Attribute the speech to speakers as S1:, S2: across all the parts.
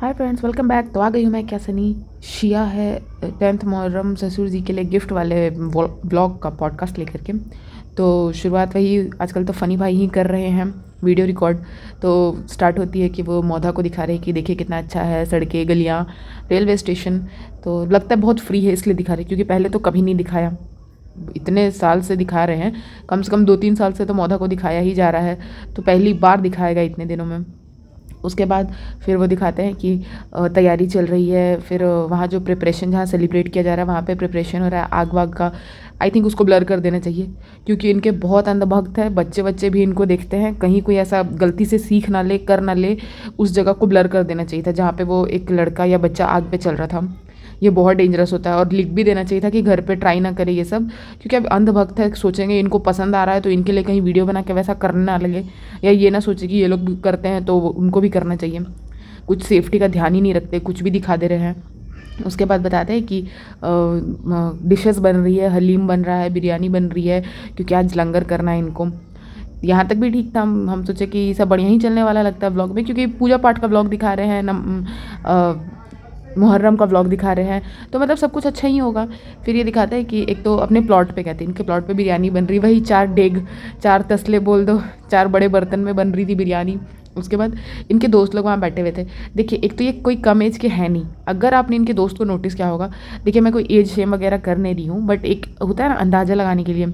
S1: Hi friends, welcome back. तो आ गई हूँ मैं क्या सनी। शिया है 10th मुहर्रम ससुर जी के लिए गिफ्ट वाले ब्लॉग का पॉडकास्ट लेकर के। तो शुरुआत वही, आजकल तो फ़नी भाई ही कर रहे हैं वीडियो रिकॉर्ड। तो स्टार्ट होती है कि वो मौधा को दिखा रहे हैं कि देखिए कितना अच्छा है, सड़कें, गलियाँ, रेलवे स्टेशन। तो लगता है बहुत फ्री है इसलिए दिखा रहे हैं, क्योंकि पहले तो कभी नहीं दिखाया। इतने साल से दिखा रहे हैं, कम से कम 2-3 साल से तो मौधा को दिखाया ही जा रहा है। तो पहली बार दिखाएगा इतने दिनों में। उसके बाद फिर वो दिखाते हैं कि तैयारी चल रही है, फिर वहाँ जो प्रिपरेशन, जहाँ सेलिब्रेट किया जा रहा है वहाँ पे प्रिपरेशन हो रहा है आग वाग का। आई थिंक उसको ब्लर कर देना चाहिए, क्योंकि इनके बहुत अंधभक्त है, बच्चे बच्चे भी इनको देखते हैं, कहीं कोई ऐसा गलती से सीख ना ले, कर ना ले। उस जगह को ब्लर कर देना चाहिए था जहाँ पे वो एक लड़का या बच्चा आग पे चल रहा था। ये बहुत डेंजरस होता है, और लिख भी देना चाहिए था कि घर पे ट्राई ना करे ये सब, क्योंकि अब अंधभक्त है, सोचेंगे इनको पसंद आ रहा है तो इनके लिए कहीं वीडियो बना के वैसा करने ना लगे, या ये ना सोचे कि ये लोग भी करते हैं तो उनको भी करना चाहिए। कुछ सेफ्टी का ध्यान ही नहीं रखते, कुछ भी दिखा दे रहे हैं। उसके बाद बताते हैं कि डिशेस बन रही है, हलीम बन रहा है, बिरयानी बन रही है, क्योंकि आज लंगर करना है इनको। यहाँ तक भी ठीक था, हम सोचे कि सब बढ़िया ही चलने वाला लगता है ब्लॉग में, क्योंकि पूजा पाठ का ब्लॉग दिखा रहे हैं मुहर्रम का व्लॉग दिखा रहे हैं, तो मतलब सब कुछ अच्छा ही होगा। फिर ये दिखाता है कि एक तो अपने प्लॉट पे, कहते हैं इनके प्लॉट पे बिरयानी बन रही, वही 4 डेग, 4 तसले बोल दो, 4 बड़े बर्तन में बन रही थी बिरयानी। उसके बाद इनके दोस्त लोग वहाँ बैठे हुए थे। देखिए, एक तो ये कोई कम एज के हैं नहीं, अगर आपने इनके दोस्त को नोटिस किया होगा। देखिए, मैं कोई एज शेम वगैरह कर नहीं रही हूँ, बट एक होता है ना अंदाज़ा लगाने के लिए।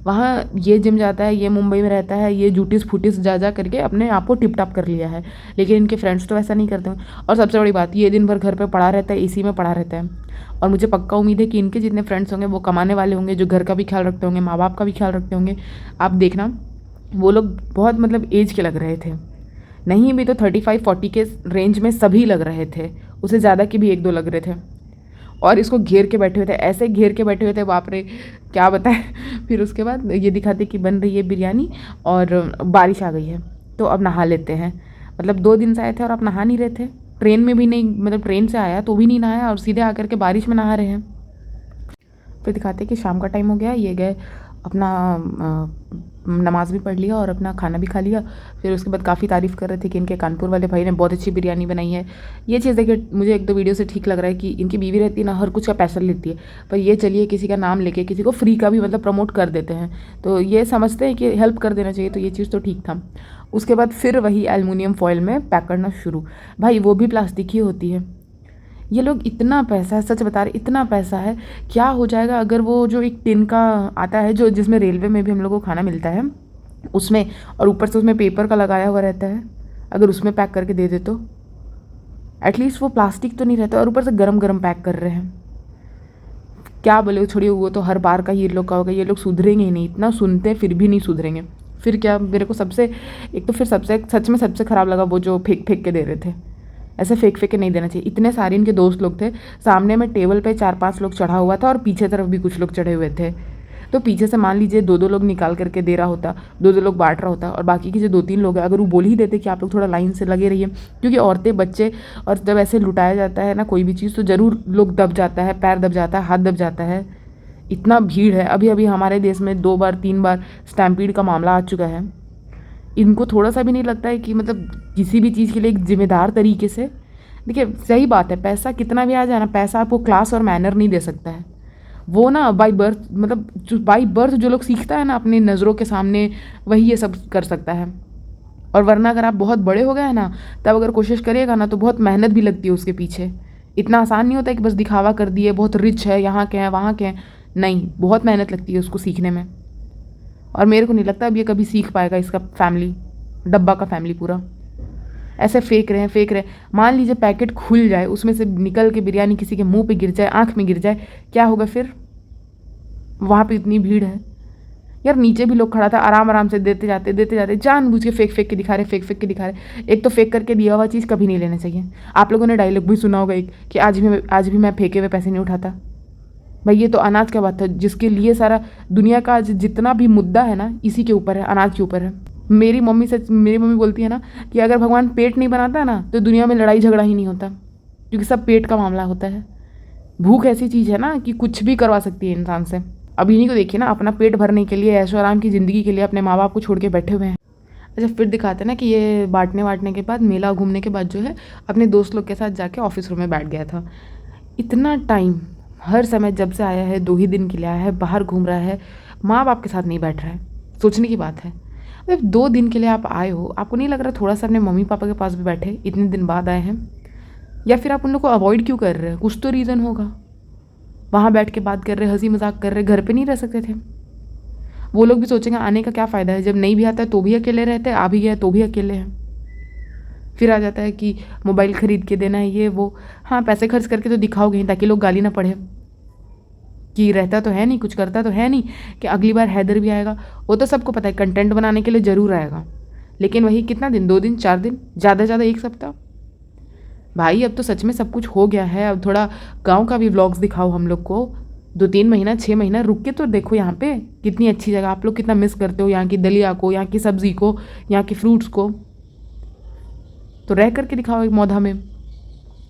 S1: वहाँ ये जिम जाता है, ये मुंबई में रहता है, ये जूटिस फूटिस जा करके अपने आप को टिप टॉप कर लिया है, लेकिन इनके फ्रेंड्स तो ऐसा नहीं करते हैं। और सबसे बड़ी बात, ये दिन भर घर पर पड़ा रहता है, इसी में पड़ा रहता है। और मुझे पक्का उम्मीद है कि इनके जितने फ्रेंड्स होंगे वो कमाने वाले होंगे, जो घर का भी ख्याल रखते होंगे, माँ बाप का भी ख्याल रखते होंगे। आप देखना, वो लोग बहुत मतलब एज के लग रहे थे, नहीं भी तो 35-40 के रेंज में सभी लग रहे थे, उससे ज़्यादा के भी 1-2 लग रहे थे। और इसको घेर के बैठे हुए थे, ऐसे घेर के बैठे हुए थे, बाप रे क्या बताएं। फिर उसके बाद ये दिखाते कि बन रही है बिरयानी, और बारिश आ गई है, तो अब नहा लेते हैं। मतलब 2 दिन से आए थे और आप नहा नहीं रहे थे, ट्रेन में भी नहीं, मतलब ट्रेन से आया तो भी नहीं नहाया, और सीधे आकर के बारिश में नहा रहे हैं। फिर दिखाते कि शाम का टाइम हो गया, ये गए अपना नमाज़ भी पढ़ लिया और अपना खाना भी खा लिया। फिर उसके बाद काफ़ी तारीफ़ कर रहे थे कि इनके कानपुर वाले भाई ने बहुत अच्छी बिरयानी बनाई है। ये चीज़ देखिए, मुझे 1-2 वीडियो से ठीक लग रहा है कि इनकी बीवी रहती है ना, हर कुछ का पैसा लेती है, पर ये चलिए किसी का नाम लेके किसी को फ्री का भी मतलब प्रमोट कर देते हैं, तो ये समझते हैं कि हेल्प कर देना चाहिए, तो ये चीज़ तो ठीक था। उसके बाद फिर वही एलुमिनियम फॉइल में पैक करना शुरू। भाई वो भी प्लास्टिक ही होती है। ये लोग, इतना पैसा है, सच बता रहे, इतना पैसा है, क्या हो जाएगा अगर वो जो एक टिन का आता है, जो जिसमें रेलवे में भी हम लोग को खाना मिलता है उसमें, और ऊपर से उसमें पेपर का लगाया हुआ रहता है, अगर उसमें पैक करके दे दे तो एटलीस्ट वो प्लास्टिक तो नहीं रहता, और ऊपर से गरम गरम पैक कर रहे हैं। क्या बोले, छोड़िए, वो तो हर बार का ही ये लोग का होगा, ये लोग सुधरेंगे ही नहीं, इतना सुनते हैं फिर भी नहीं सुधरेंगे। फिर क्या, मेरे को सबसे, एक तो फिर सबसे सच में सबसे ख़राब लगा वो जो फेंक फेंक के दे रहे थे। ऐसे फेंक फेंक के नहीं देना चाहिए। इतने सारे इनके दोस्त लोग थे, सामने में टेबल पे 4-5 लोग चढ़ा हुआ था, और पीछे तरफ भी कुछ लोग चढ़े हुए थे। तो पीछे से मान लीजिए 2-2 लोग निकाल करके दे रहा होता, 2-2 लोग बांट रहा होता, और बाकी के जो 2-3 लोग हैं अगर वो बोल ही देते कि आप लोग थोड़ा लाइन से लगे रहिए, क्योंकि औरतें, बच्चे, और जब ऐसे लुटाया जाता है ना कोई भी चीज़, तो ज़रूर लोग दब जाता है, पैर दब जाता है, हाथ दब जाता है। इतना भीड़ है, अभी अभी हमारे देश में 2 बार 3 बार स्टैम्पीड का मामला आ चुका है। इनको थोड़ा सा भी नहीं लगता है कि मतलब किसी भी चीज़ के लिए एक जिम्मेदार तरीके से। देखिए, सही बात है, पैसा कितना भी आ जाए ना, पैसा आपको क्लास और मैनर नहीं दे सकता है। वो ना बाई बर्थ, मतलब जो बाई बर्थ जो लोग सीखता है ना अपनी नज़रों के सामने, वही ये सब कर सकता है। और वरना अगर आप बहुत बड़े हो गए हैं ना, तब अगर कोशिश करिएगा ना, तो बहुत मेहनत भी लगती है उसके पीछे। इतना आसान नहीं होता है कि बस दिखावा कर दिए, बहुत रिच है, यहाँ के हैं, वहाँ के हैं। नहीं, बहुत मेहनत लगती है उसको सीखने में। और मेरे को नहीं लगता अब ये कभी सीख पाएगा, इसका फैमिली, डब्बा का फैमिली पूरा। ऐसे फेंक रहे हैं, फेंक रहे हैं। मान लीजिए पैकेट खुल जाए, उसमें से निकल के बिरयानी किसी के मुंह पे गिर जाए, आंख में गिर जाए, क्या होगा फिर? वहाँ पे इतनी भीड़ है यार, नीचे भी लोग खड़ा था, आराम आराम से देते जाते जानबूझ के फेंक फेंक के दिखा रहे, फेंक फेंक के दिखा रहे। एक तो फेंक करके दिया हुआ चीज़ कभी नहीं लेना चाहिए। आप लोगों ने डायलॉग भी सुना होगा एक, कि आज भी मैं फेंके हुए पैसे नहीं उठाता। भाई ये तो अनाज का बात है, जिसके लिए सारा दुनिया का जितना भी मुद्दा है ना, इसी के ऊपर है, अनाज के ऊपर है। मेरी मम्मी बोलती है ना कि अगर भगवान पेट नहीं बनाता ना, तो दुनिया में लड़ाई झगड़ा ही नहीं होता, क्योंकि सब पेट का मामला होता है। भूख ऐसी चीज़ है ना कि कुछ भी करवा सकती है इंसान से। अब इन्हीं को देखिए ना, अपना पेट भरने के लिए, ऐशो आराम की ज़िंदगी के लिए अपने माँ बाप को छोड़ के बैठे हुए हैं। अच्छा, फिर दिखाते हैं ना कि ये बाँटने के बाद, मेला घूमने के बाद जो है अपने दोस्त लोग के साथ जाके ऑफिस रूम में बैठ गया था। इतना टाइम, हर समय जब से आया है 2 ही दिन के लिए आया है, बाहर घूम रहा है, माँ बाप के साथ नहीं बैठ रहा है। सोचने की बात है, मतलब 2 दिन के लिए आप आए हो, आपको नहीं लग रहा थोड़ा सा अपने मम्मी पापा के पास भी बैठे, इतने दिन बाद आए हैं? या फिर आप उन लोग को अवॉइड क्यों कर रहे हैं? कुछ तो रीज़न होगा। वहाँ बैठ के बात कर रहे, हंसी मजाक कर रहे, घर पे नहीं रह सकते थे? वो लोग भी सोचेंगे आने का क्या फ़ायदा है, जब नहीं भी आता है तो भी अकेले रहते हैं, आ भी गया तो भी अकेले हैं। फिर आ जाता है कि मोबाइल ख़रीद के देना है, ये वो। हाँ, पैसे खर्च करके तो दिखाओगे ही, ताकि लोग गाली ना पड़े कि रहता तो है नहीं, कुछ करता तो है नहीं, कि अगली बार हैदर भी आएगा। वो तो सबको पता है कंटेंट बनाने के लिए ज़रूर आएगा, लेकिन वही कितना दिन, 2 दिन 4 दिन, ज़्यादा से ज़्यादा 1 सप्ताह। भाई अब तो सच में सब कुछ हो गया है, अब थोड़ा गाँव का भी व्लॉग्स दिखाओ हम लोग को। 2-3 महीना 6 महीना रुक के तो देखो यहाँ पे कितनी अच्छी जगह, आप लोग कितना मिस करते हो यहाँ की दलिया को, यहाँ की सब्ज़ी को, यहाँ के फ्रूट्स को। तो रह करके दिखाओ एक मौधा में।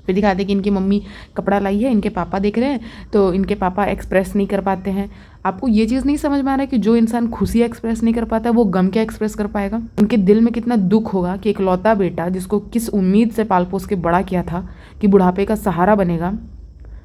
S1: फिर दिखाते कि इनकी मम्मी कपड़ा लाई है, इनके पापा देख रहे हैं, तो इनके पापा एक्सप्रेस नहीं कर पाते हैं। आपको ये चीज़ नहीं समझ में आ रहा है कि जो इंसान खुशी एक्सप्रेस नहीं कर पाता है वो गम क्या एक्सप्रेस कर पाएगा? उनके दिल में कितना दुख होगा कि इकलौता बेटा जिसको किस उम्मीद से पाल पोस के बड़ा किया था कि बुढ़ापे का सहारा बनेगा,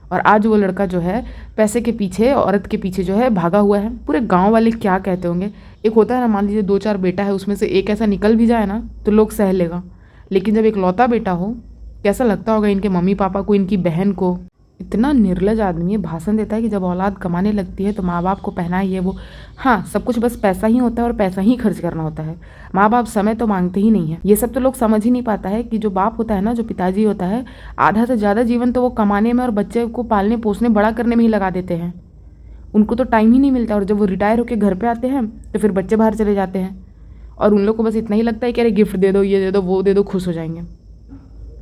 S1: और आज वो लड़का जो है पैसे के पीछे, औरत के पीछे जो है भागा हुआ है। पूरे गाँव वाले क्या कहते होंगे? एक होता है ना, मान लीजिए 2-4 बेटा है, उसमें से एक ऐसा निकल भी जाए ना तो लोग सह लेगा, लेकिन जब इकलौता बेटा हो, कैसा लगता होगा इनके मम्मी पापा को, इनकी बहन को। इतना निर्लज आदमी है, भाषण देता है कि जब औलाद कमाने लगती है तो माँ बाप को पहनाए ये वो। हाँ, सब कुछ बस पैसा ही होता है और पैसा ही खर्च करना होता है। माँ बाप समय तो मांगते ही नहीं है। ये सब तो लोग समझ ही नहीं पाता है कि जो बाप होता है ना, जो पिताजी होता है, आधा से ज़्यादा जीवन तो वो कमाने में और बच्चे को पालने पोसने बड़ा करने में ही लगा देते हैं। उनको तो टाइम ही नहीं मिलता, और जब वो रिटायर होकर घर पर आते हैं तो फिर बच्चे बाहर चले जाते हैं, और उन लोग को बस इतना ही लगता है कि अरे गिफ्ट दे दो, ये दे दो, वो दे दो, खुश हो जाएंगे।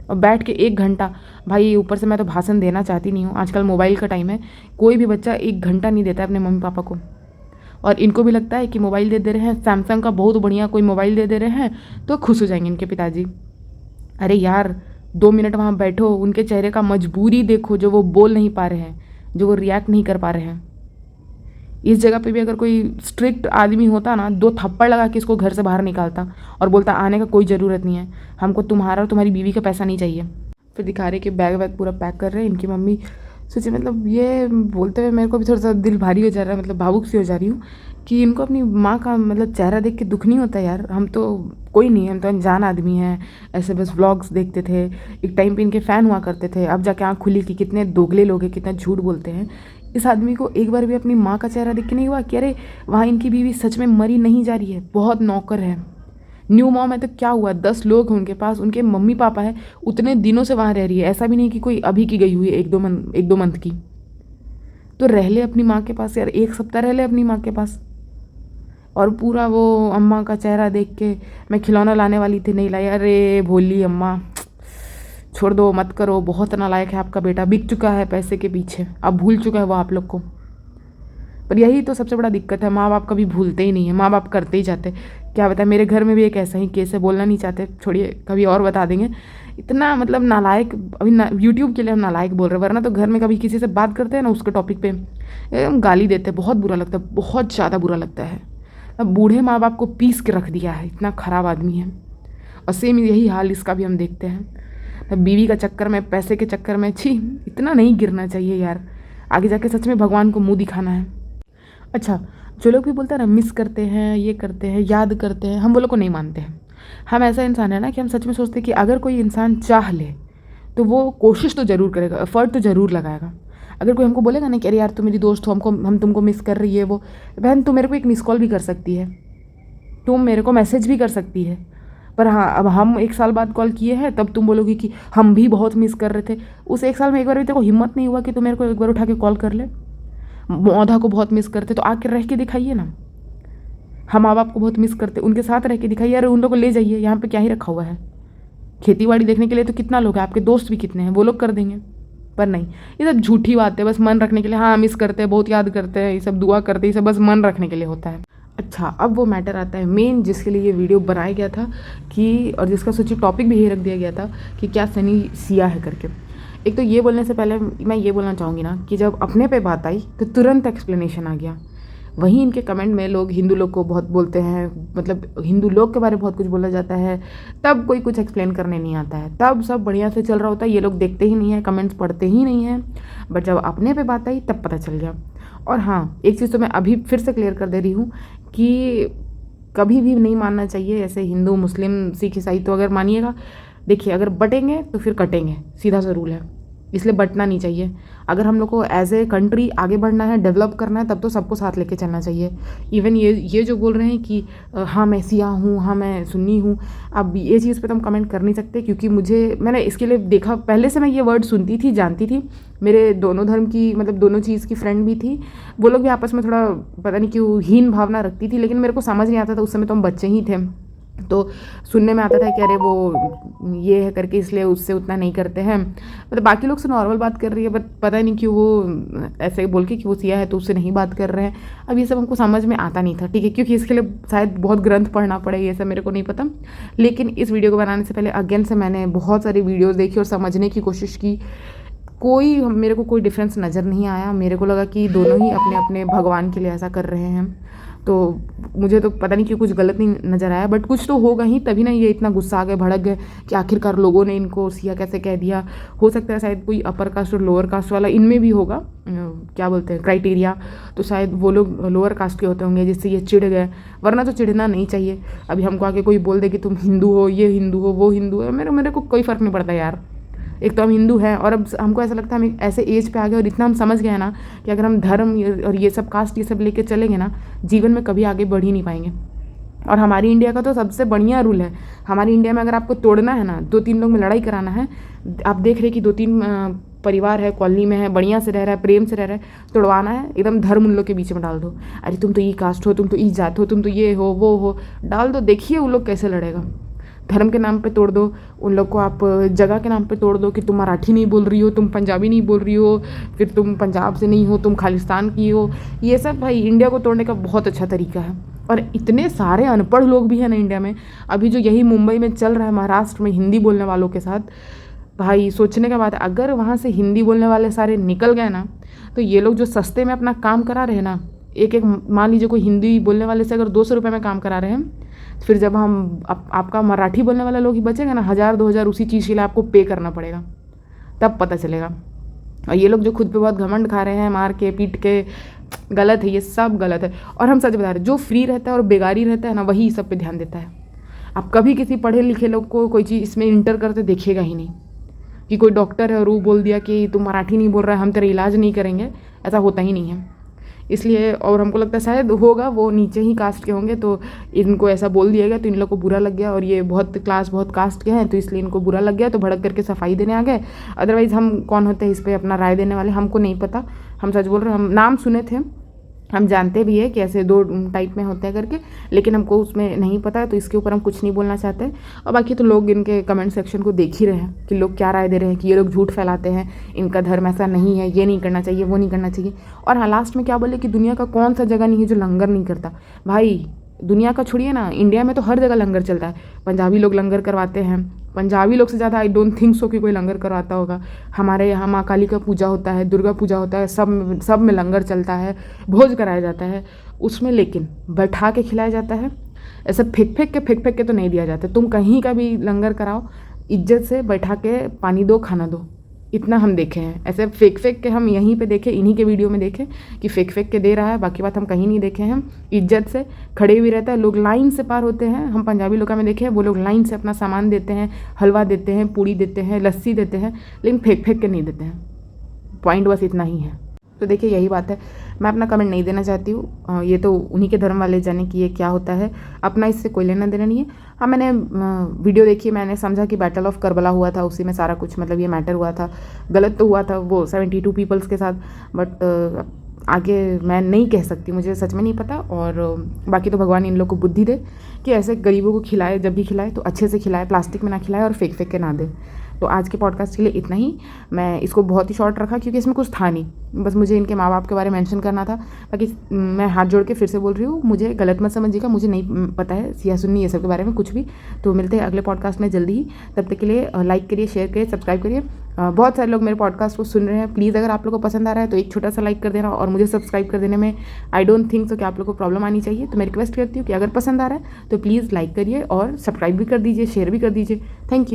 S1: और बैठ के 1 घंटा, भाई ऊपर से मैं तो भाषण देना चाहती नहीं हूँ, आजकल मोबाइल का टाइम है, कोई भी बच्चा 1 घंटा नहीं देता है अपने मम्मी पापा को। और इनको भी लगता है कि मोबाइल दे रहे हैं, सैमसंग का बहुत बढ़िया कोई मोबाइल दे रहे हैं तो खुश हो जाएंगे इनके पिताजी। अरे यार, 2 मिनट वहाँ बैठो, उनके चेहरे का मजबूरी देखो, जो वो बोल नहीं पा रहे हैं, जो वो रिएक्ट नहीं कर पा रहे हैं। इस जगह पे भी अगर कोई स्ट्रिक्ट आदमी होता ना, 2 थप्पड़ लगा के इसको घर से बाहर निकालता और बोलता आने का कोई ज़रूरत नहीं है, हमको तुम्हारा और तुम्हारी बीवी का पैसा नहीं चाहिए। फिर दिखा रहे कि बैग वैग पूरा पैक कर रहे हैं इनकी मम्मी। सोचिए, मतलब ये बोलते हुए मेरे को भी थोड़ा सा दिल भारी हो जा रहा है, मतलब भावुक सी हो जा रही हूँ कि इनको अपनी माँ का मतलब चेहरा देख के दुख नहीं होता यार। हम तो कोई नहीं, हम तो अनजान आदमी हैं, ऐसे बस व्लॉग्स देखते थे, एक टाइम पे इनके फ़ैन हुआ करते थे, अब जाके आँख खुली कि कितने दोगले लोग हैं, कितना झूठ बोलते हैं। इस आदमी को एक बार भी अपनी माँ का चेहरा देख के नहीं हुआ कि अरे वहाँ इनकी बीवी सच में मरी नहीं जा रही है, बहुत नौकर है। न्यू मॉम है तो क्या हुआ, 10 लोग हैं उनके पास, उनके मम्मी पापा है, उतने दिनों से वहाँ रह रही है, ऐसा भी नहीं कि कोई अभी की गई हुई है 1-2 मंथ की। तो रह ले अपनी माँ के पास यार, 1 सप्ताह रह ले अपनी माँ के पास। और पूरा वो अम्मा का चेहरा देख के, मैं खिलौना लाने वाली थी नहीं लाई, अरे भोली अम्मा, छोड़ दो, मत करो, बहुत नालायक है आपका बेटा, बिक चुका है पैसे के पीछे, अब भूल चुका है वो आप लोग को। पर यही तो सबसे बड़ा दिक्कत है, माँ बाप कभी भूलते ही नहीं है, माँ बाप करते ही जाते। क्या बताए, मेरे घर में भी एक ऐसा ही केस है, बोलना नहीं चाहते, छोड़िए कभी और बता देंगे। इतना मतलब नालायक, अभी यूट्यूब के लिए हम नालायक बोल रहे हैं, वरना तो घर में कभी किसी से बात करते हैं ना उसके टॉपिक पे एकदम गाली देते हैं, बहुत बुरा लगता है, बहुत ज़्यादा बुरा लगता है। अब बूढ़े माँ बाप को पीस के रख दिया है, इतना ख़राब आदमी है। और सेम यही हाल इसका भी हम देखते हैं, बीवी का चक्कर में, पैसे के चक्कर में। छी, इतना नहीं गिरना चाहिए यार, आगे जाके सच में भगवान को मुँह दिखाना है। अच्छा, जो लोग भी बोलते हैं ना मिस करते हैं, ये करते हैं, याद करते हैं, हम वो लोग को नहीं मानते हैं। हम ऐसा इंसान है ना कि हम सच में सोचते हैं कि अगर कोई इंसान चाह ले तो वो कोशिश तो ज़रूर करेगा, एफर्ट तो ज़रूर लगाएगा। अगर कोई हमको बोलेगा ना कि अरे यार तुम मेरी दोस्त हो, हम तुमको मिस कर रही है, वो बहन तुम मेरे को एक मिस कॉल भी कर सकती है, तुम मेरे को मैसेज भी कर सकती है, पर हाँ अब हम 1 साल बाद कॉल किए हैं तब तुम बोलोगी कि हम भी बहुत मिस कर रहे थे। उस 1 साल में एक बार भी तेरे को हिम्मत नहीं हुआ कि तुम मेरे को एक बार उठा के कॉल कर ले। मौधा को बहुत मिस करते तो आके रह के दिखाइए ना। हम माँ बाप को बहुत मिस करते, उनके साथ रह के दिखाइए, अरे उन लोग को ले जाइए, यहाँ पे क्या ही रखा हुआ है। खेती बाड़ी देखने के लिए तो कितना लोग हैं, आपके दोस्त भी कितने हैं, वो लोग कर देंगे। पर नहीं, ये सब झूठी बात है, बस मन रखने के लिए। हाँ मिस करते हैं, बहुत याद करते हैं, ये सब दुआ करते हैं, ये सब बस मन रखने के लिए होता है। अच्छा, अब वो मैटर आता है मेन जिसके लिए ये वीडियो बनाया गया था कि, और जिसका सोचिए टॉपिक भी यही रख दिया गया था कि क्या सनी सिया है करके। एक तो ये बोलने से पहले मैं ये बोलना चाहूँगी ना कि जब अपने पे बात आई तो तुरंत एक्सप्लेनेशन आ गया। वहीं इनके कमेंट में लोग हिंदू लोग को बहुत बोलते हैं, मतलब हिंदू लोग के बारे में बहुत कुछ बोला जाता है, तब कोई कुछ एक्सप्लेन करने नहीं आता है, तब सब बढ़िया से चल रहा होता है, ये लोग देखते ही नहीं है, कमेंट्स पढ़ते ही नहीं हैं। बट जब अपने पे बात आई तब पता चल गया। और हाँ, एक चीज़ तो मैं अभी फिर से क्लियर कर दे रही हूँ कि कभी भी नहीं मानना चाहिए ऐसे हिंदू मुस्लिम सिख ईसाई। तो अगर मानिएगा, देखिए अगर बटेंगे तो फिर कटेंगे, सीधा सा रूल है, इसलिए बटना नहीं चाहिए। अगर हम लोग को एज ए कंट्री आगे बढ़ना है, डेवलप करना है, तब तो सबको साथ लेके चलना चाहिए। इवन ये जो बोल रहे हैं कि हाँ मैं सिया हूँ, हाँ मैं सुन्नी हूँ, अब ये चीज़ पे तो हम कमेंट कर नहीं सकते, क्योंकि मैंने इसके लिए देखा, पहले से मैं ये वर्ड सुनती थी, जानती थी। मेरे दोनों धर्म की, मतलब दोनों चीज़ की फ्रेंड भी थी, वो लोग भी आपस में थोड़ा पता नहीं क्यों हीन भावना रखती थी, लेकिन मेरे को समझ नहीं आता था, उस समय तो हम बच्चे ही थे। तो सुनने में आता था कि अरे वो ये है करके, इसलिए उससे उतना नहीं करते हैं, मतलब बाकी लोग से नॉर्मल बात कर रही है, बट पता नहीं क्यों वो ऐसे बोल के कि वो सिया है तो उससे नहीं बात कर रहे हैं। अब ये सब हमको समझ में आता नहीं था, ठीक है, क्योंकि इसके लिए शायद बहुत ग्रंथ पढ़ना पड़े, ये सब मेरे को नहीं पता। लेकिन इस वीडियो को बनाने से पहले अगेन से मैंने बहुत सारी वीडियोज़ देखी और समझने की कोशिश की। मेरे को कोई डिफरेंस नज़र नहीं आया। मेरे को लगा कि दोनों ही अपने अपने भगवान के लिए ऐसा कर रहे हैं। तो मुझे तो पता नहीं क्यों कुछ गलत नहीं नज़र आया, बट कुछ तो होगा ही, तभी ना ये इतना गुस्सा आ गए, भड़क गए कि आखिरकार लोगों ने इनको सिया कैसे कह दिया। हो सकता है शायद कोई अपर कास्ट और लोअर कास्ट वाला इनमें भी होगा, क्या बोलते हैं, क्राइटेरिया, तो शायद वो लोग लोअर कास्ट के होते होंगे, जिससे ये चिढ़ गए, वरना तो चिढ़ना नहीं चाहिए। अभी हमको आके कोई बोल दे कि तुम हिंदू हो, ये हिंदू हो, वो हिंदू है, मेरे को कोई फ़र्क नहीं पड़ता यार। एक तो हम हिंदू हैं, और अब हमको ऐसा लगता है हम एक ऐसे एज पे आ गए और इतना हम समझ गए हैं ना कि अगर हम धर्म और ये सब कास्ट ये सब लेके चलेंगे ना, जीवन में कभी आगे बढ़ ही नहीं पाएंगे। और हमारी इंडिया का तो सबसे बढ़िया रूल है, हमारी इंडिया में अगर आपको तोड़ना है ना, 2-3 लोग में लड़ाई कराना है, आप देख रहे कि 2-3 परिवार है, कॉलोनी में है, बढ़िया से रह रहा है, प्रेम से रह रहा है, तोड़वाना है, एकदम धर्म उन लोग के बीच में डाल दो। अरे तुम तो ई कास्ट हो, तुम तो ई जात हो, तुम तो ये हो वो हो, डाल दो, देखिए उन लोग कैसे लड़ेगा। धर्म के नाम पे तोड़ दो उन लोग को, आप जगह के नाम पे तोड़ दो कि तुम मराठी नहीं बोल रही हो, तुम पंजाबी नहीं बोल रही हो, फिर तुम पंजाब से नहीं हो, तुम खालिस्तान की हो। ये सब भाई इंडिया को तोड़ने का बहुत अच्छा तरीका है। और इतने सारे अनपढ़ लोग भी हैं ना इंडिया में, अभी जो यही मुंबई में चल रहा है महाराष्ट्र में हिंदी बोलने वालों के साथ, भाई सोचने का बात है। अगर वहाँ से हिंदी बोलने वाले सारे निकल गए ना, तो ये लोग जो सस्ते में अपना काम करा रहे हैं ना, एक मान लीजिए कोई हिंदी बोलने वाले से अगर 200 रुपये में काम करा रहे हैं, फिर जब हम आपका मराठी बोलने वाला लोग ही बचेगा ना, 1000-2000 उसी चीज़ के लिए आपको पे करना पड़ेगा, तब पता चलेगा। और ये लोग जो खुद पे बहुत घमंड खा रहे हैं, मार के पीट के, गलत है, ये सब गलत है। और हम सच बता रहे हैं, जो फ्री रहता है और बेगारी रहता है ना, वही सब पे ध्यान देता है। आप कभी किसी पढ़े लिखे लोग को कोई चीज़ इसमें इंटर करते देखेगा ही नहीं, कि कोई डॉक्टर है और वो बोल दिया कि तुम मराठी नहीं बोल रहा है, हम तेरा इलाज नहीं करेंगे, ऐसा होता ही नहीं है। इसलिए, और हमको लगता है शायद होगा वो नीचे ही कास्ट के होंगे, तो इनको ऐसा बोल दिया गया, तो इन लोग को बुरा लग गया, और ये बहुत क्लास बहुत कास्ट के हैं, तो इसलिए इनको बुरा लग गया, तो भड़क करके सफाई देने आ गए। अदरवाइज़ हम कौन होते हैं इस पर अपना राय देने वाले, हमको नहीं पता, हम सच बोल रहे हैं, हम नाम सुने थे, हम जानते भी है कि ऐसे 2 टाइप में होते हैं करके, लेकिन हमको उसमें नहीं पता है, तो इसके ऊपर हम कुछ नहीं बोलना चाहते। और बाकी तो लोग इनके कमेंट सेक्शन को देख ही रहे हैं कि लोग क्या राय दे रहे हैं, कि ये लोग झूठ फैलाते हैं, इनका धर्म ऐसा नहीं है, ये नहीं करना चाहिए, वो नहीं करना चाहिए। और हाँ, लास्ट में क्या बोले कि दुनिया का कौन सा जगह नहीं है जो लंगर नहीं करता। भाई दुनिया का छोड़िए ना, इंडिया में तो हर जगह लंगर चलता है। पंजाबी लोग लंगर करवाते हैं, पंजाबी लोग से ज़्यादा आई डोंट थिंक सो कि कोई लंगर करवाता होगा। हमारे यहाँ माँ काली का पूजा होता है, दुर्गा पूजा होता है, सब में लंगर चलता है, भोज कराया जाता है उसमें, लेकिन बैठा के खिलाया जाता है। ऐसा फेंक फेंक के तो नहीं दिया जाता। तुम कहीं का भी लंगर कराओ, इज्जत से बैठा के पानी दो, खाना दो, इतना हम देखे हैं। ऐसे फेंक के हम यहीं पे देखे, इन्हीं के वीडियो में देखे कि फेंक के दे रहा है, बाकी बात हम कहीं नहीं देखे हैं। इज्जत से खड़े हुए रहता है, लोग लाइन से पार होते हैं। हम पंजाबी लोग में देखे हैं, वो लोग लाइन से अपना सामान देते हैं, हलवा देते हैं, पूड़ी देते हैं, लस्सी देते हैं, लेकिन फेंक के नहीं देते हैं। पॉइंट बस इतना ही है। तो देखिए यही बात है, मैं अपना कमेंट नहीं देना चाहती हूँ, ये तो उन्हीं के धर्म वाले जाने कि ये क्या होता है, अपना इससे कोई लेना देना नहीं है। हाँ, मैंने वीडियो देखी, मैंने समझा कि बैटल ऑफ करबला हुआ था, उसी में सारा कुछ मतलब ये मैटर हुआ था। गलत तो हुआ था वो 72 पीपल्स के साथ, बट आगे मैं नहीं कह सकती, मुझे सच में नहीं पता। और बाकी तो भगवान इन लोग को बुद्धि दे कि ऐसे गरीबों को खिलाए, जब भी खिलाए तो अच्छे से खिलाए, प्लास्टिक में ना खिलाए और फेंक के ना दे। तो आज के पॉडकास्ट के लिए इतना ही। मैं इसको बहुत ही शॉर्ट रखा क्योंकि इसमें कुछ था नहीं, बस मुझे इनके माँ बाप के बारे में मेंशन करना था। बाकी मैं हाथ जोड़ के फिर से बोल रही हूँ, मुझे गलत मत समझिएगा, मुझे नहीं पता है सिया सुन्नी ये सब के बारे में कुछ भी। तो मिलते हैं अगले पॉडकास्ट में जल्दी ही, तब तक के लिए लाइक करिए, शेयर करिए, सब्सक्राइब करिए। बहुत सारे लोग मेरे पॉडकास्ट को सुन रहे हैं, प्लीज़ अगर आप लोग को पसंद आ रहा है तो एक छोटा सा लाइक कर देना, और मुझे सब्सक्राइब कर देने में आई डोंट थिंक सो कि आप लोग को प्रॉब्लम आनी चाहिए। तो मैं रिक्वेस्ट करती हूँ कि अगर पसंद आ रहा है तो प्लीज़ लाइक करिए और सब्सक्राइब भी कर दीजिए, शेयर भी कर दीजिए। Thank you.